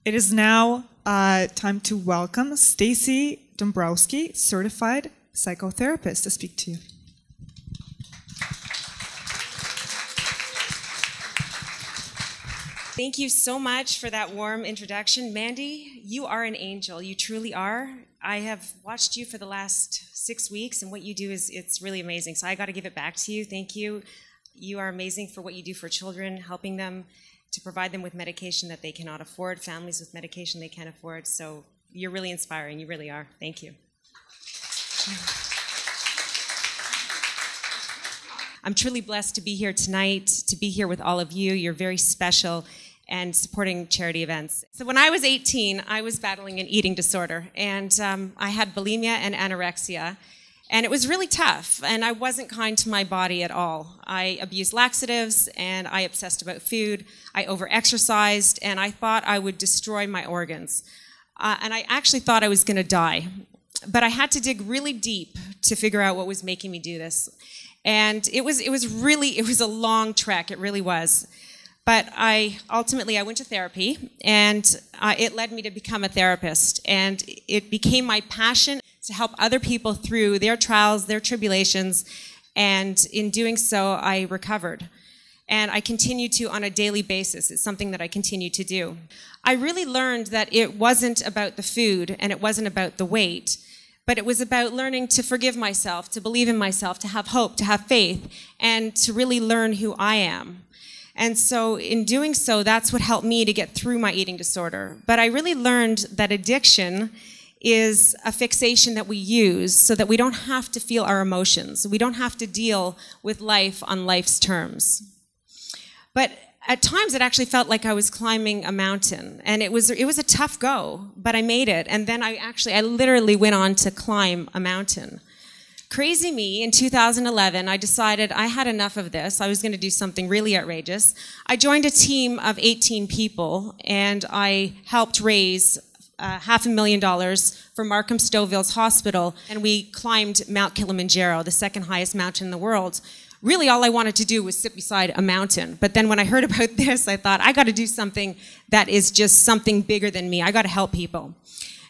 It is now time to welcome Stacy Dombrowski, certified psychotherapist, to speak to you. Thank you so much for that warm introduction. Mandy, you are an angel. You truly are. I have watched you for the last 6 weeks, and what you do it's really amazing. So I got to give it back to you. Thank you. You are amazing for what you do for children, helping them to provide them with medication that they cannot afford, families with medication they can't afford. So you're really inspiring. You really are. Thank you. I'm truly blessed to be here tonight, to be here with all of you. You're very special and supporting charity events. So when I was 18, I was battling an eating disorder, and I had bulimia and anorexia, and it was really tough, and I wasn't kind to my body at all. I abused laxatives, and I obsessed about food. I overexercised, and I thought I would destroy my organs. And I actually thought I was going to die. But I had to dig really deep to figure out what was making me do this. And it was a long trek, it really was. But ultimately I went to therapy, and it led me to become a therapist. And it became my passion to help other people through their trials, their tribulations, and in doing so, I recovered. And I continue to on a daily basis. It's something that I continue to do. I really learned that it wasn't about the food, and it wasn't about the weight, but it was about learning to forgive myself, to believe in myself, to have hope, to have faith, and to really learn who I am. And so in doing so, that's what helped me to get through my eating disorder. But I really learned that addiction is a fixation that we use so that we don't have to feel our emotions. We don't have to deal with life on life's terms. But at times it actually felt like I was climbing a mountain, and it was a tough go, but I made it. And then I literally went on to climb a mountain. Crazy me, in 2011, I decided I had enough of this. I was going to do something really outrageous. I joined a team of 18 people, and I helped raise $500,000 for Markham Stouffville's hospital, and we climbed Mount Kilimanjaro, the second highest mountain in the world. Really, all I wanted to do was sit beside a mountain. But then when I heard about this, I thought, I got to do something that is just something bigger than me. I got to help people.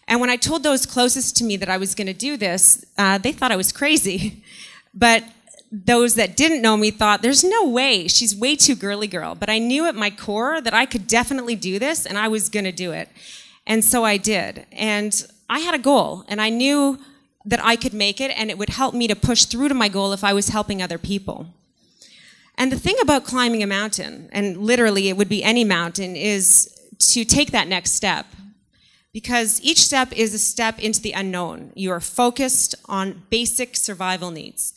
And when I told those closest to me that I was going to do this, they thought I was crazy. But those that didn't know me thought, there's no way. She's way too girly girl. But I knew at my core that I could definitely do this, and I was going to do it. And so I did. And I had a goal, and I knew that I could make it, and it would help me to push through to my goal if I was helping other people. And the thing about climbing a mountain, and literally it would be any mountain, is to take that next step. Because each step is a step into the unknown. You are focused on basic survival needs.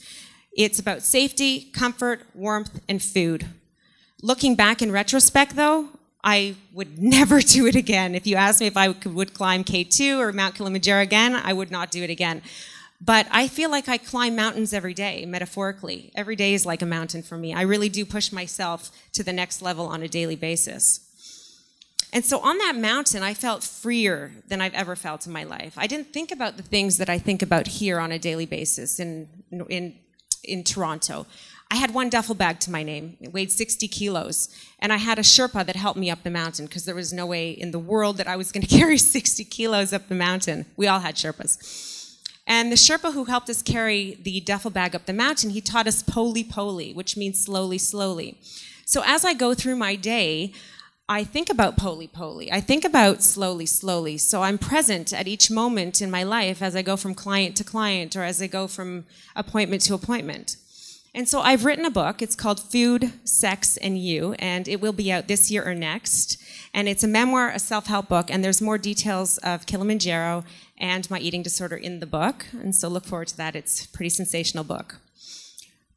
It's about safety, comfort, warmth, and food. Looking back in retrospect, though, I would never do it again. If you asked me if I would climb K2 or Mount Kilimanjaro again, I would not do it again. But I feel like I climb mountains every day, metaphorically. Every day is like a mountain for me. I really do push myself to the next level on a daily basis. And so on that mountain, I felt freer than I've ever felt in my life. I didn't think about the things that I think about here on a daily basis in Toronto. I had one duffel bag to my name. It weighed 60 kilos. And I had a Sherpa that helped me up the mountain because there was no way in the world that I was going to carry 60 kilos up the mountain. We all had Sherpas. And the Sherpa who helped us carry the duffel bag up the mountain, he taught us poli-poli, which means slowly, slowly. So as I go through my day, I think about poli-poli. I think about slowly, slowly. So I'm present at each moment in my life as I go from client to client or as I go from appointment to appointment. And so I've written a book. It's called Food, Sex, and You, and it will be out this year or next. And it's a memoir, a self-help book, and there's more details of Kilimanjaro and my eating disorder in the book. And so look forward to that. It's a pretty sensational book.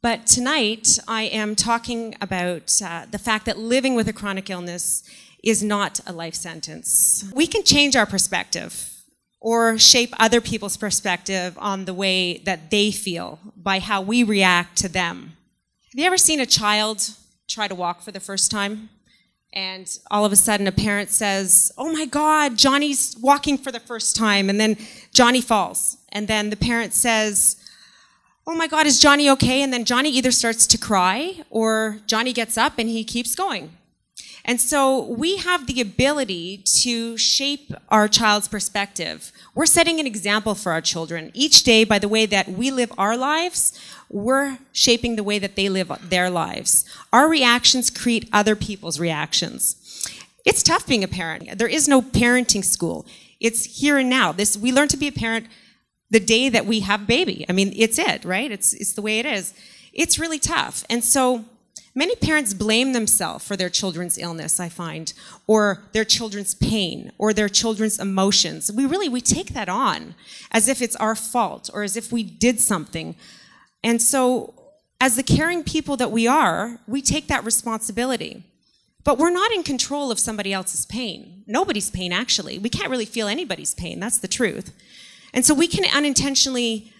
But tonight, I am talking about the fact that living with a chronic illness is not a life sentence. We can change our perspective or shape other people's perspective on the way that they feel by how we react to them. Have you ever seen a child try to walk for the first time? And all of a sudden a parent says, oh my God, Johnny's walking for the first time. And then Johnny falls. And then the parent says, oh my God, is Johnny okay? And then Johnny either starts to cry or Johnny gets up and he keeps going. And so we have the ability to shape our child's perspective. We're setting an example for our children. Each day, by the way that we live our lives, we're shaping the way that they live their lives. Our reactions create other people's reactions. It's tough being a parent. There is no parenting school. It's here and now. We learn to be a parent the day that we have a baby. I mean, it's it, right? It's the way it is. It's really tough. And so many parents blame themselves for their children's illness, I find, or their children's pain, or their children's emotions. We take that on as if it's our fault or as if we did something. And so as the caring people that we are, we take that responsibility. But we're not in control of somebody else's pain. Nobody's pain, actually. We can't really feel anybody's pain. That's the truth. And so we can unintentionally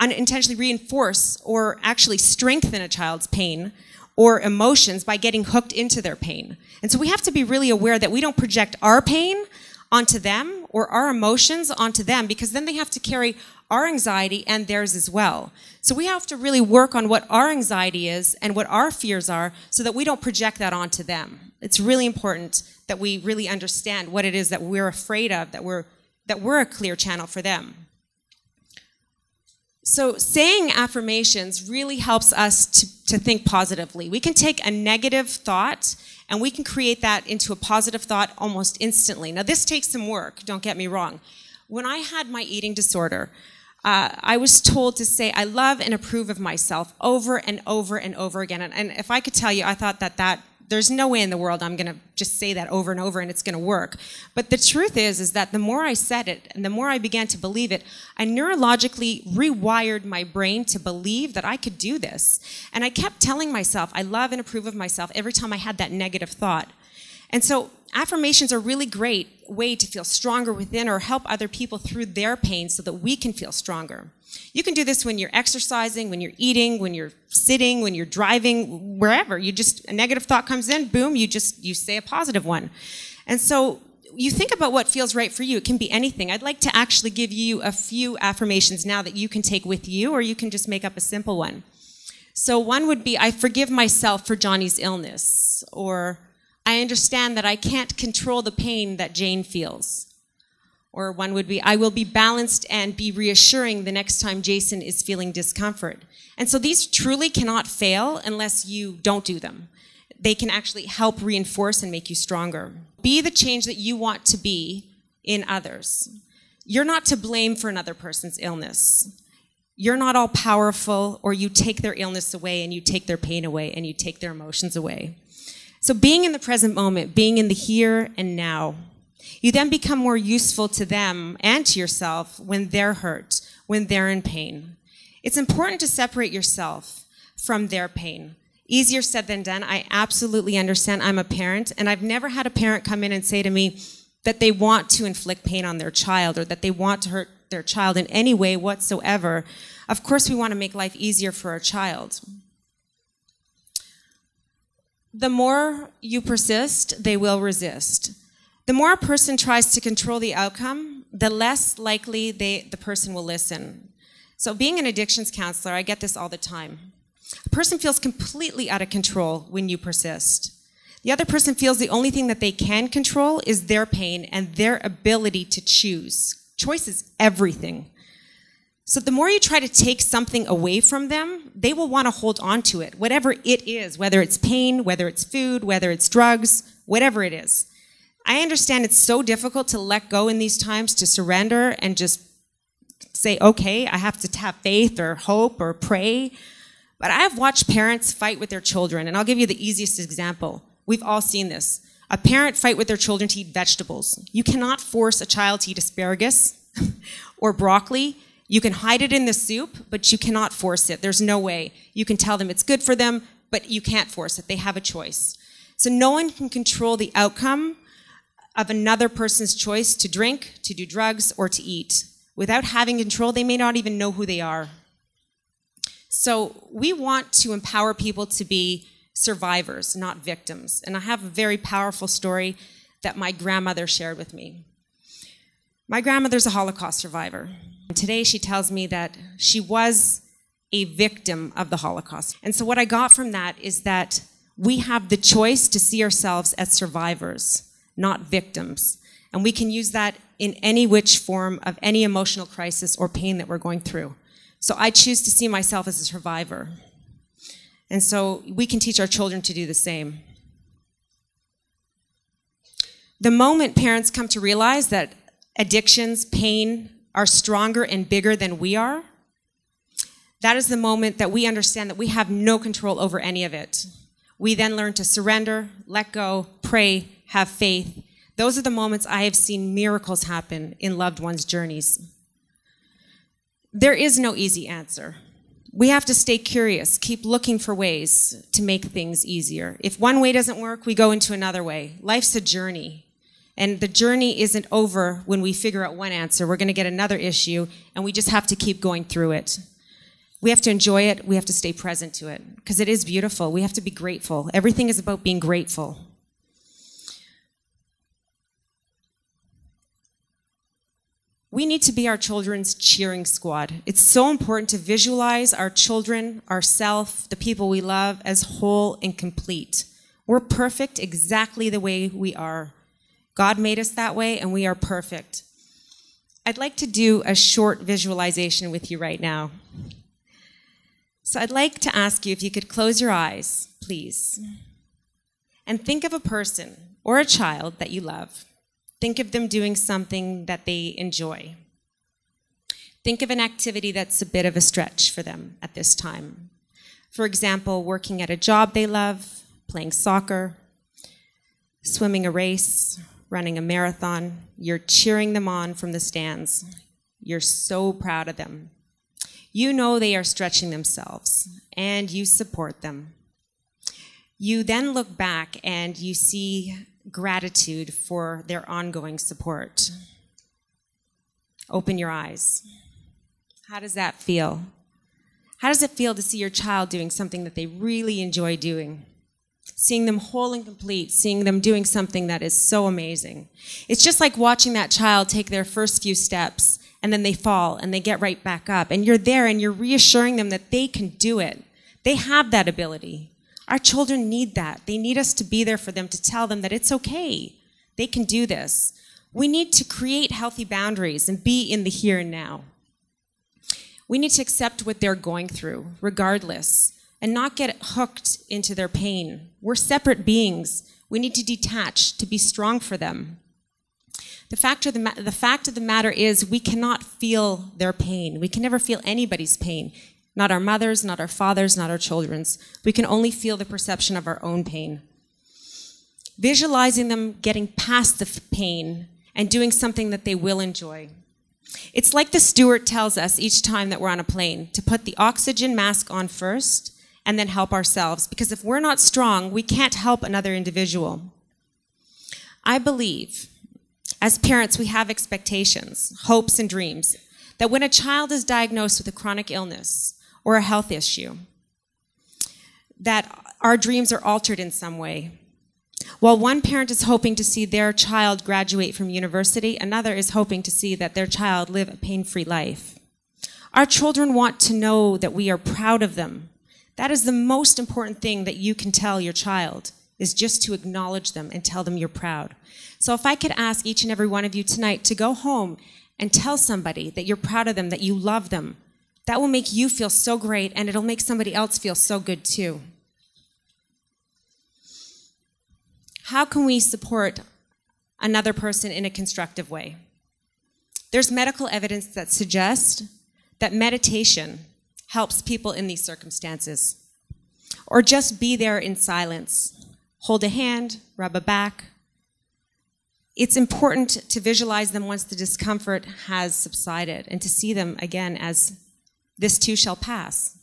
reinforce or actually strengthen a child's pain or emotions by getting hooked into their pain. And so we have to be really aware that we don't project our pain onto them or our emotions onto them, because then they have to carry our anxiety and theirs as well. So we have to really work on what our anxiety is and what our fears are so that we don't project that onto them. It's really important that we really understand what it is that we're afraid of, that we're a clear channel for them. So saying affirmations really helps us to think positively. We can take a negative thought and we can create that into a positive thought almost instantly. Now, this takes some work, don't get me wrong. When I had my eating disorder, I was told to say, I love and approve of myself over and over and over again. And if I could tell you, I thought that there's no way in the world I'm going to just say that over and over and it's going to work. But the truth is that the more I said it and the more I began to believe it, I neurologically rewired my brain to believe that I could do this. And I kept telling myself, I love and approve of myself every time I had that negative thought. And so affirmations are a really great way to feel stronger within or help other people through their pain so that we can feel stronger. You can do this when you're exercising, when you're eating, when you're sitting, when you're driving, wherever. A negative thought comes in, boom, you say a positive one. And so you think about what feels right for you. It can be anything. I'd like to actually give you a few affirmations now that you can take with you, or you can just make up a simple one. So one would be, I forgive myself for Johnny's illness, or I understand that I can't control the pain that Jane feels. Or one would be, I will be balanced and be reassuring the next time Jason is feeling discomfort. And so these truly cannot fail unless you don't do them. They can actually help reinforce and make you stronger. Be the change that you want to be in others. You're not to blame for another person's illness. You're not all powerful, or you take their illness away and you take their pain away and you take their emotions away. So being in the present moment, being in the here and now, you then become more useful to them and to yourself when they're hurt, when they're in pain. It's important to separate yourself from their pain. Easier said than done. I absolutely understand. I'm a parent, and I've never had a parent come in and say to me that they want to inflict pain on their child or that they want to hurt their child in any way whatsoever. Of course, we want to make life easier for our child. The more you persist, they will resist. The more a person tries to control the outcome, the less likely the person will listen. So being an addictions counselor, I get this all the time. A person feels completely out of control when you persist. The other person feels the only thing that they can control is their pain and their ability to choose. Choice is everything. So the more you try to take something away from them, they will want to hold on to it, whatever it is, whether it's pain, whether it's food, whether it's drugs, whatever it is. I understand it's so difficult to let go in these times, to surrender and just say, okay, I have to have faith or hope or pray. But I have watched parents fight with their children, and I'll give you the easiest example. We've all seen this. A parent fight with their children to eat vegetables. You cannot force a child to eat asparagus or broccoli. You can hide it in the soup, but you cannot force it. There's no way. You can tell them it's good for them, but you can't force it. They have a choice. So no one can control the outcome of another person's choice to drink, to do drugs, or to eat. Without having control, they may not even know who they are. So we want to empower people to be survivors, not victims. And I have a very powerful story that my grandmother shared with me. My grandmother's a Holocaust survivor. And today she tells me that she was a victim of the Holocaust. And so what I got from that is that We have the choice to see ourselves as survivors, not victims. And we can use that in any which form of any emotional crisis or pain that we're going through. So I choose to see myself as a survivor. And so we can teach our children to do the same. The moment parents come to realize that addictions, pain, are stronger and bigger than we are, that is the moment that we understand that we have no control over any of it. We then learn to surrender, let go, pray, have faith. Those are the moments I have seen miracles happen in loved ones' journeys. There is no easy answer. We have to stay curious, keep looking for ways to make things easier. If one way doesn't work, we go into another way. Life's a journey. And the journey isn't over when we figure out one answer. We're going to get another issue, and we just have to keep going through it. We have to enjoy it. We have to stay present to it, because it is beautiful. We have to be grateful. Everything is about being grateful. We need to be our children's cheering squad. It's so important to visualize our children, ourselves, the people we love as whole and complete. We're perfect exactly the way we are. God made us that way, and we are perfect. I'd like to do a short visualization with you right now. So I'd like to ask you if you could close your eyes, please, and think of a person or a child that you love. Think of them doing something that they enjoy. Think of an activity that's a bit of a stretch for them at this time. For example, working at a job they love, playing soccer, swimming a race, running a marathon. You're cheering them on from the stands. You're so proud of them. You know they are stretching themselves, and you support them. You then look back and you see gratitude for their ongoing support. Open your eyes. How does that feel? How does it feel to see your child doing something that they really enjoy doing? Seeing them whole and complete, seeing them doing something that is so amazing. It's just like watching that child take their first few steps, and then they fall and they get right back up, and you're there and you're reassuring them that they can do it. They have that ability. Our children need that. They need us to be there for them, to tell them that it's okay. They can do this. We need to create healthy boundaries and be in the here and now. We need to accept what they're going through, regardless, and not get hooked into their pain. We're separate beings. We need to detach to be strong for them. The fact of the matter is we cannot feel their pain. We can never feel anybody's pain. Not our mothers, not our fathers, not our children's. We can only feel the perception of our own pain. Visualizing them getting past the pain and doing something that they will enjoy. It's like the steward tells us each time that we're on a plane, to put the oxygen mask on first and then help ourselves. Because if we're not strong, we can't help another individual. I believe, as parents, we have expectations, hopes, and dreams that when a child is diagnosed with a chronic illness or a health issue, that our dreams are altered in some way. While one parent is hoping to see their child graduate from university, another is hoping to see that their child live a pain-free life. Our children want to know that we are proud of them. That is the most important thing that you can tell your child, is just to acknowledge them and tell them you're proud. So if I could ask each and every one of you tonight to go home and tell somebody that you're proud of them, that you love them, that will make you feel so great, and it'll make somebody else feel so good too. How can we support another person in a constructive way? There's medical evidence that suggests that meditation helps people in these circumstances. Or just be there in silence. Hold a hand, rub a back. It's important to visualize them once the discomfort has subsided and to see them again as this too shall pass.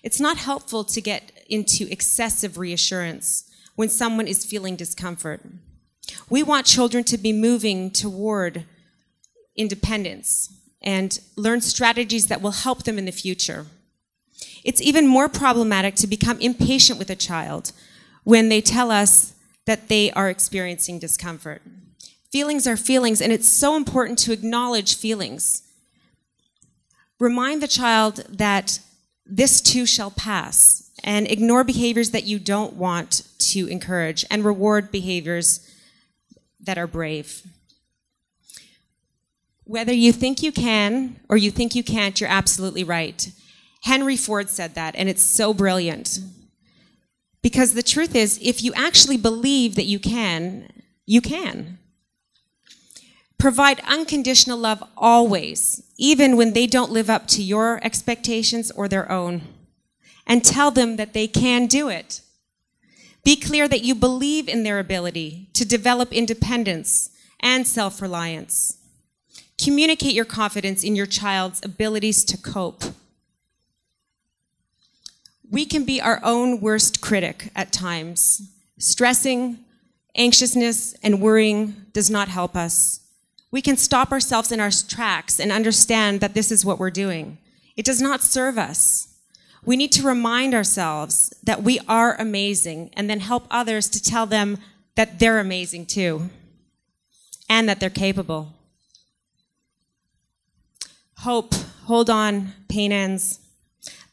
It's not helpful to get into excessive reassurance when someone is feeling discomfort. We want children to be moving toward independence and learn strategies that will help them in the future. It's even more problematic to become impatient with a child when they tell us that they are experiencing discomfort. Feelings are feelings, and it's so important to acknowledge feelings. Remind the child that this too shall pass, and ignore behaviors that you don't want to encourage, and reward behaviors that are brave. Whether you think you can or you think you can't, you're absolutely right. Henry Ford said that, and it's so brilliant. Because the truth is, if you actually believe that you can, you can. Provide unconditional love always, even when they don't live up to your expectations or their own. And tell them that they can do it. Be clear that you believe in their ability to develop independence and self-reliance. Communicate your confidence in your child's abilities to cope. We can be our own worst critic at times. Stressing, anxiousness, and worrying does not help us. We can stop ourselves in our tracks and understand that this is what we're doing. It does not serve us. We need to remind ourselves that we are amazing and then help others to tell them that they're amazing too and that they're capable. Hope, hold on, pain ends.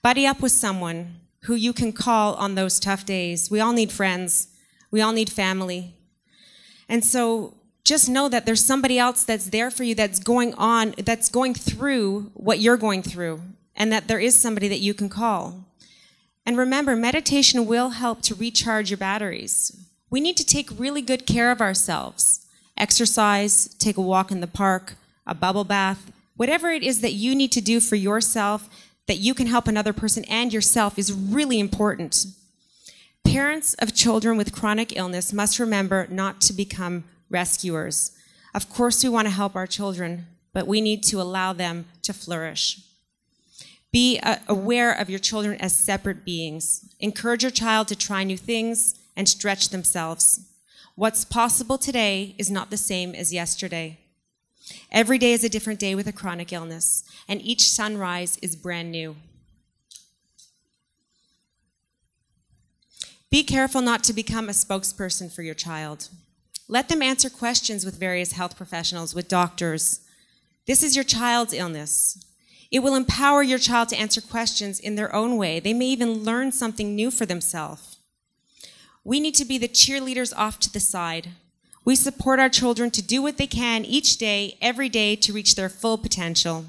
Buddy up with someone who you can call on those tough days. We all need friends. We all need family. And so just know that there's somebody else that's there for you that's going through what you're going through, and that there is somebody that you can call. And remember, meditation will help to recharge your batteries. We need to take really good care of ourselves. Exercise, take a walk in the park, a bubble bath, whatever it is that you need to do for yourself that you can help another person and yourself is really important. Parents of children with chronic illness must remember not to become rescuers. Of course, we want to help our children, but we need to allow them to flourish. Be aware of your children as separate beings. Encourage your child to try new things and stretch themselves. What's possible today is not the same as yesterday. Every day is a different day with a chronic illness, and each sunrise is brand new. Be careful not to become a spokesperson for your child. Let them answer questions with various health professionals, with doctors. This is your child's illness. It will empower your child to answer questions in their own way. They may even learn something new for themselves. We need to be the cheerleaders off to the side. We support our children to do what they can each day, every day, to reach their full potential.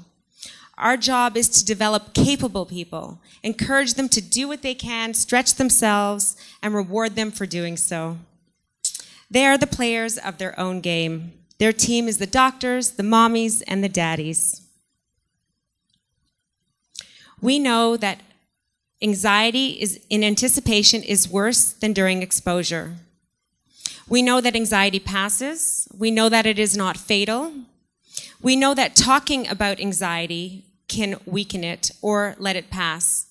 Our job is to develop capable people, encourage them to do what they can, stretch themselves, and reward them for doing so. They are the players of their own game. Their team is the doctors, the mommies, and the daddies. We know that anxiety in anticipation is worse than during exposure. We know that anxiety passes. We know that it is not fatal. We know that talking about anxiety can weaken it or let it pass.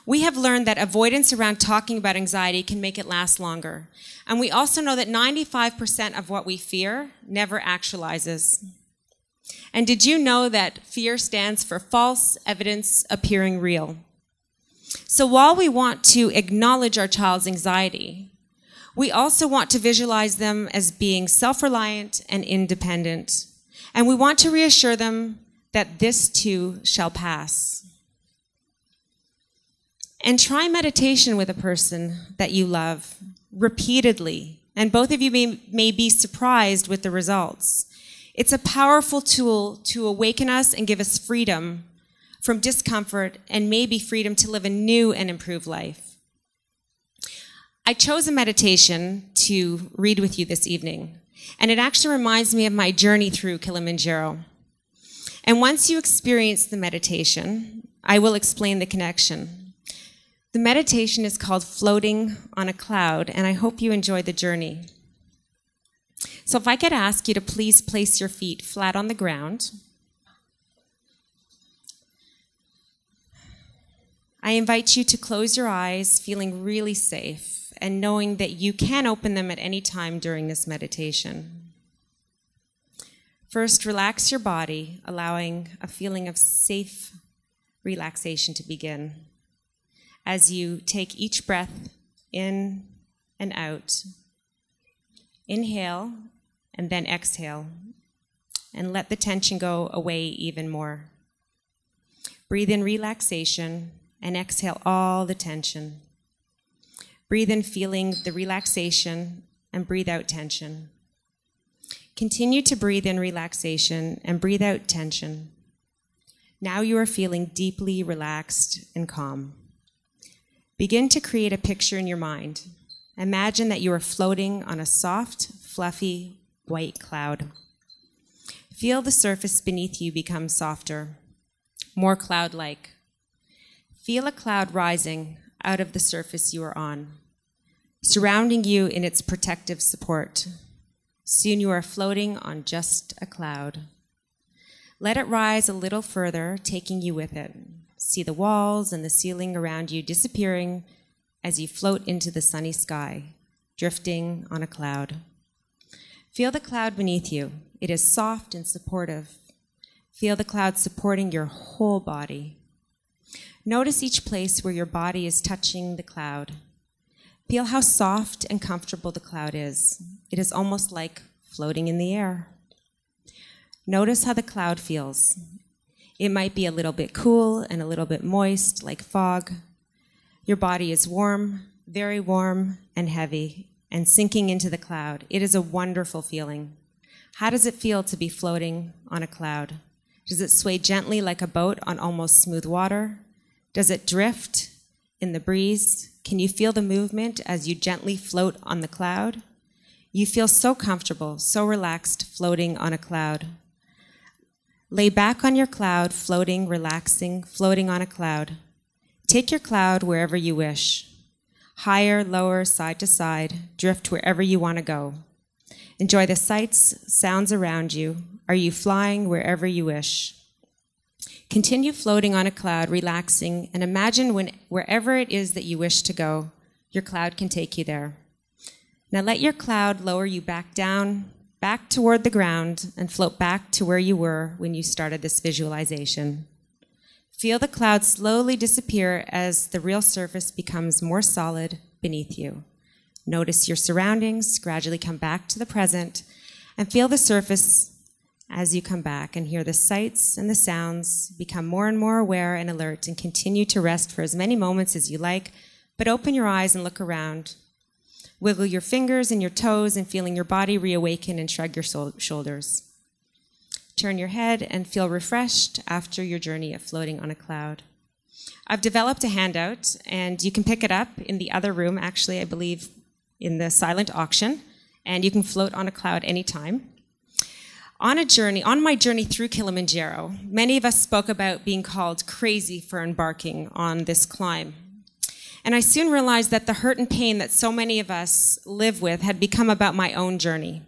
We have learned that avoidance around talking about anxiety can make it last longer. And we also know that 95% of what we fear never actualizes. And did you know that fear stands for false evidence appearing real? So while we want to acknowledge our child's anxiety, we also want to visualize them as being self-reliant and independent. And we want to reassure them that this too shall pass. And try meditation with a person that you love repeatedly. And both of you may be surprised with the results. It's a powerful tool to awaken us and give us freedom from discomfort and maybe freedom to live a new and improved life. I chose a meditation to read with you this evening, and it actually reminds me of my journey through Kilimanjaro. And once you experience the meditation, I will explain the connection. The meditation is called Floating on a Cloud, and I hope you enjoy the journey. So if I could ask you to please place your feet flat on the ground. I invite you to close your eyes, feeling really safe, and knowing that you can open them at any time during this meditation. First, relax your body, allowing a feeling of safe relaxation to begin. As you take each breath in and out, inhale and then exhale, and let the tension go away even more. Breathe in relaxation and exhale all the tension. Breathe in, feeling the relaxation, and breathe out tension. Continue to breathe in relaxation and breathe out tension. Now you are feeling deeply relaxed and calm. Begin to create a picture in your mind. Imagine that you are floating on a soft, fluffy, white cloud. Feel the surface beneath you become softer, more cloud-like. Feel a cloud rising out of the surface you are on, surrounding you in its protective support. Soon you are floating on just a cloud. Let it rise a little further, taking you with it. See the walls and the ceiling around you disappearing as you float into the sunny sky, drifting on a cloud. Feel the cloud beneath you. It is soft and supportive. Feel the cloud supporting your whole body. Notice each place where your body is touching the cloud. Feel how soft and comfortable the cloud is. It is almost like floating in the air. Notice how the cloud feels. It might be a little bit cool and a little bit moist, like fog. Your body is warm, very warm and heavy, and sinking into the cloud. It is a wonderful feeling. How does it feel to be floating on a cloud? Does it sway gently like a boat on almost smooth water? Does it drift in the breeze? Can you feel the movement as you gently float on the cloud? You feel so comfortable, so relaxed, floating on a cloud. Lay back on your cloud, floating, relaxing, floating on a cloud. Take your cloud wherever you wish. Higher, lower, side to side, drift wherever you want to go. Enjoy the sights, sounds around you. Are you flying wherever you wish? Continue floating on a cloud, relaxing, and imagine wherever it is that you wish to go, your cloud can take you there. Now let your cloud lower you back down, back toward the ground, and float back to where you were when you started this visualization. Feel the cloud slowly disappear as the real surface becomes more solid beneath you. Notice your surroundings, gradually come back to the present, and feel the surface as you come back, and hear the sights and the sounds, become more and more aware and alert, and continue to rest for as many moments as you like, but open your eyes and look around. Wiggle your fingers and your toes and feeling your body reawaken, and shrug your shoulders. Turn your head and feel refreshed after your journey of floating on a cloud. I've developed a handout, and you can pick it up in the other room, actually, I believe, in the silent auction, and you can float on a cloud anytime. On my journey through Kilimanjaro, many of us spoke about being called crazy for embarking on this climb. And I soon realized that the hurt and pain that so many of us live with had become about my own journey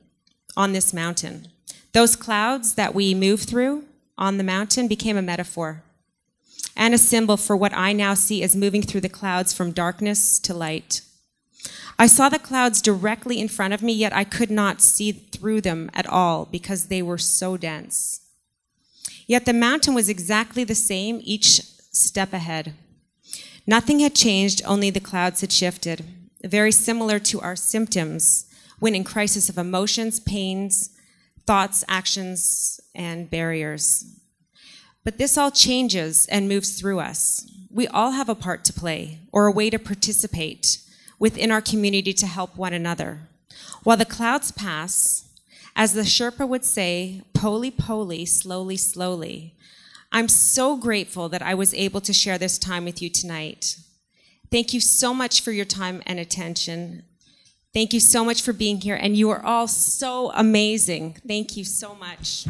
on this mountain. Those clouds that we move through on the mountain became a metaphor and a symbol for what I now see as moving through the clouds from darkness to light. I saw the clouds directly in front of me, yet I could not see through them at all because they were so dense. Yet the mountain was exactly the same each step ahead. Nothing had changed, only the clouds had shifted, very similar to our symptoms when in crisis of emotions, pains, thoughts, actions, and barriers. But this all changes and moves through us. We all have a part to play or a way to participate within our community to help one another. While the clouds pass, as the Sherpa would say, poli poli, slowly, slowly. I'm so grateful that I was able to share this time with you tonight. Thank you so much for your time and attention. Thank you so much for being here, and you are all so amazing. Thank you so much.